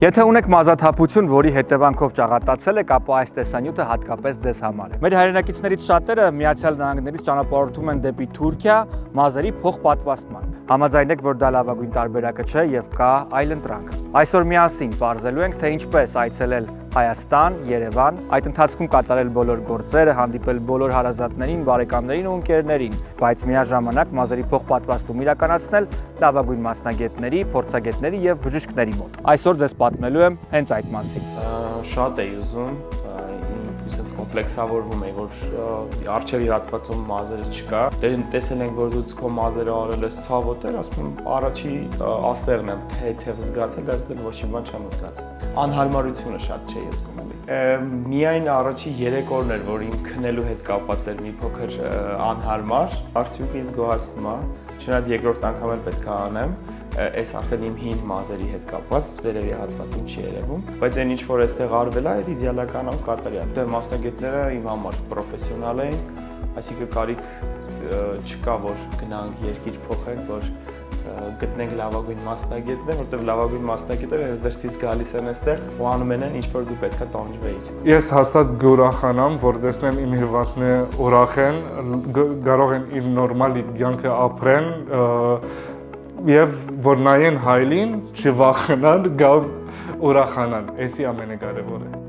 Եթե ունեք մազաթափություն, որի հետևանքով ճաղատացել եք, ապա այս տեսանյութը հատկապես ձեզ համար է։ Մեր հայրենակիցներից շատերը Միացյալ Նահանգներից ճանապարհորդում են դեպի Թուրքիա մազերի փոխպատվաստման։ Համաձայնեք, որ դա լավագույն տարբերակը չէ եւ կա այլընտրանք։ Այսօր միասին պարզելու ենք, թե ինչպես այցելել Հայաստան, Երևան, այդ ընթացքում կատարել բոլոր գործերը, հանդիպել բոլոր հարազատներին, բարեկամներին ու ընկերներին, բայց միաժամանակ մազերի փոխպատվաստում իրականացնել լավագույն մասնագետների, փորձագետների եւ բժիշկների մոտ։ Այսօր ձեզ պատմելու եմ հենց այդ մասին։ Շատ էի ուզում, ինքս կոմպլեքսավորվում էի, որ առջևի հատվածում մազերը չկա։ Դե տեսել ենք, որ դու քո մազերը արել ես ցավոտեր, ասում եմ, առաջի ասեղն եմ թեթև զգացել, դա ոչ մի բան չեմ զգացել։ Անհարմարությունը շատ չէի զգում։ Միայն առաջի 3 օրն էր, որ իմ քնելու հետ կապված էր մի փոքր անհարմար, արդյունքը ինձ գոհացնում է, չնայած երկրորդ անգամ էլ պետք է անեմ, այս արդեն իմ հին մազերի հետ կապված, վերևի հատվածում չի երևում, բայց այն ինչ որ այստեղ արվել է, այդ իդեալական ու կատարյալ։ Դե մասնագետները իմ համար պրոֆեսիոնալ էին, այսինքն կարիք չկա, որ գնանք երկիր փոխենք, որ գտնենք լավագույն մասնագետներ, որտեղ լավագույն մասնագետները հենց դրսից գալիս են այստեղ ու անում են ինչ որ դու պետք է տանջվեիր։ Ես հաստատ կուրախանամ, որ տեսնեմ իմ հիվանդները ուրախ են, կարող են իր նորմալ կյանքը ապրեն եւ որ նայեն հայլին, չվախենան, գալ ուրախանան, էսի ամենակարևորը։